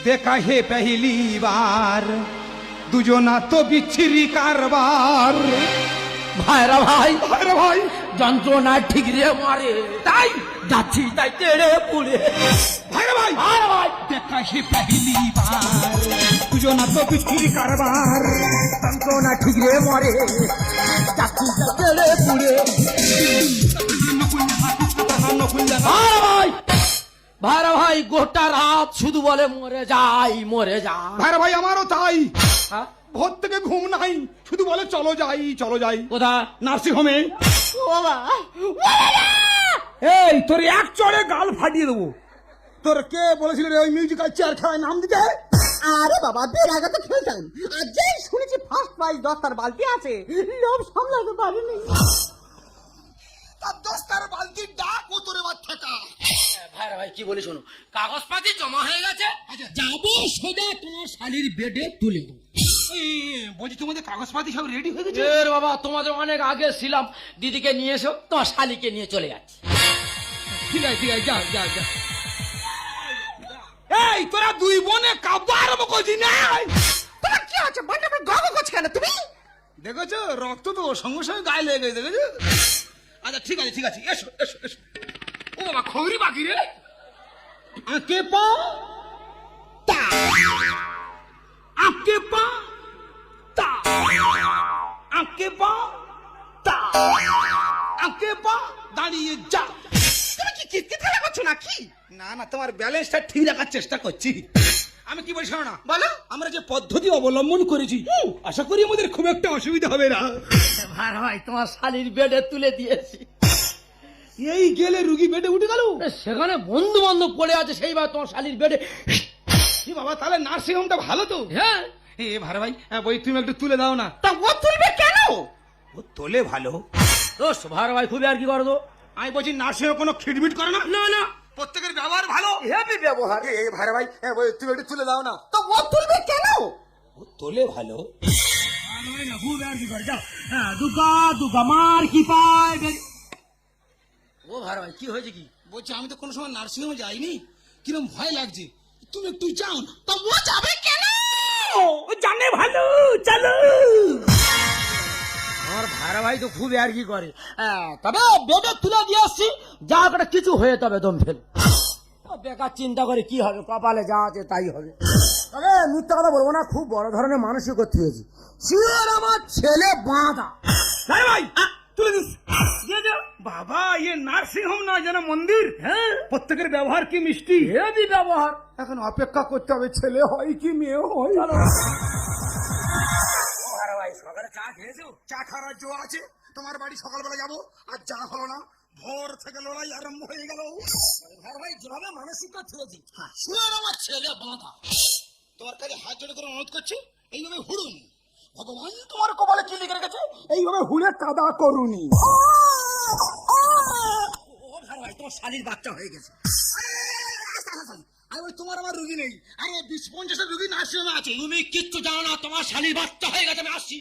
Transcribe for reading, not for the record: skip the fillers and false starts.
देखा है पहली बार দুজনা তো বিচ্ছিরি কারবার। ভাইরা ভাই আরে ভাই যন্ত্রণা ঠিক রে মারে, তাই যাচ্ছি তাই তেড়ে পুড়ে। ভাইরা ভাই ভাইরা ভাই দেখা হে পহলি বার দুজনা তো বিচ্ছিরি কারবার। যন্ত্রণা ঠিক রে মারে, যাচ্ছি তাই তেড়ে পুড়ে। ভাইরা ভাই ভাইরা ভাই গোটা রাত শুধু বলে মরে যাই মরে যাই। ভাইরা ভাই আমারও তাই, হ্যাঁ? ভোর থেকে ঘুম নাই, শুধু বলে চলো যাই চলো যাই। কোথায়? নার্সিং হোমে। এই তোর এক চড়ে গাল ফাটিয়ে দেবো। তোর কে বলেছিল রে ওই মিউজিক্যাল চেয়ার খেলায় নাম দিতে? আরে বাবা, বের আগে তো খেলতাম, আর যেই শুনেছি ফার্স্ট প্রাইজ 10টার বালতি আছে, লোভ সামলাতে পারিনি। তার 10টার বালতির ডাক ও তোর এবার থাকা। ভাইরা ভাই কি বলি শোনো, কাগজপাতি জমা হয়ে গেছে, যাবো সোজা তোমার শালির বেডে তুলে দেবো। বলছি তোমাদের কাগজপাতি সব রেডি হয়ে গেছে? এর বাবা তোমাদের অনেক আগে ছিলাম, দিদিকে নিয়ে এসো, তোমার শালিকে নিয়ে চলে যাচ্ছি। ঠিক আছে ঠিক আছে, যা যা যা। এই তোরা দুই বোনে কাব্য আরম্ভ করছি না? তোমার কি আছে বন্ধু, গগো করছ কেন তুমি? দেখেছো রক্ত তো ওর সঙ্গে সঙ্গে গায়ে লেগে গেছে, দেখেছো? আচ্ছা ঠিক আছে ঠিক আছে, এসো এসো এসো। ও বাবা খবরই বাকি রে। আঁকে পা তা, আঁকে পা তা, আঁকে পা তা, আঁকে পা দাঁড়িয়ে যা। তুমি কি কিতকিত খেলা করছো নাকি? না না, তোমার ব্যালেন্সটা ঠিক রাখার চেষ্টা করছি। আমি কি বলছি শোনো না, বলো। আমরা যে পদ্ধতি অবলম্বন করেছি, আশা করি আমাদের খুব একটা অসুবিধা হবে না। ভাইরা ভাই তোমার শালির বেডে তুলে দিয়েছি। এই গেলে রুগী বেডে উঠে গেল, সেখানে বন্ধু বান্ধব পড়ে আছে, সেইবার তোমার শালির বেডে। কি বাবা, তাহলে নার্সিং হোমটা ভালো তো? হ্যাঁ এ ভাই ভাই, বই তুমি একটু তুলে দাও না। তা ও তুলবে কেন? ও তোলে ভালো। দোষ ভাইরা ভাই খুবই আর কি করো তো। আমি বলছি নার্সিং হোমে কোনো খিটমিট করে না। না না প্রত্যেকের ব্যবহার ভালো। হেভি ব্যবহার। এ ভাই ভাই, বই তুমি একটু তুলে দাও না। তা ও তুলবে কেন? ও তোলে ভালো। খুব আর কি করে, যাও। হ্যাঁ দুগা দুগা মার কি পায়। ও ভাইরা ভাই কি হয়েছে কি? বলছি আমি তো কোনো সময় নার্সিং হোমে যাইনি, কিরম ভয় লাগছে, তুমি একটু যাও না। তা ও যাবে কেন? ও জানে ভালো, চলো। আমার ভাইরা ভাই তো খুব আর কি করে। তবে বেডে তুলে দিয়ে আসছি, যা করে কিছু হয়ে তবে দম ফেল। বেকার চিন্তা করে কি হবে, কপালে যা আছে তাই হবে। তবে মিথ্যা কথা বলবো না, খুব বড় ধরনের মানসিক করতে হয়েছি। শিওর আমার ছেলে বাঁধা। ভাই ভাই তুলে দিস। বাবা ইয়ে নার্সিং হোম না যেন মন্দির। হ্যাঁ প্রত্যেকের ব্যবহার কি মিষ্টি। হেবি ব্যবহার। এখন অপেক্ষা করতে হবে ছেলে হয় কি মেয়ে হয়। সকালে চা খেয়েছো? চা খাওয়ার জো আছে? তোমার বাড়ি সকালবেলা যাবো, আর যা হলো না, ভোর থেকে লড়াই আরম্ভ হয়ে গেল। ভাই ভাই যেভাবে মানসিক করতে হয়েছি, শিওর আমার ছেলে বাঁধা। তোমার কাছে হাত জোড়ে করে অনুরোধ করছি, এইভাবে হুড়ুন। ভগবান তোমার কপালে কি লিখে রেখেছে, এইভাবে হুড়ে কাদা করুনি। ও ভাই ভাই তোমার শালির বাচ্চা হয়ে গেছে। আরে ওই তোমার আমার রুগী নেই, আরে 20-50 রুগী নার্সিং হোমে আছে। তুমি কিচ্ছু জানো না, তোমার শালির বাচ্চা হয়ে গেছে, আমি আসছি।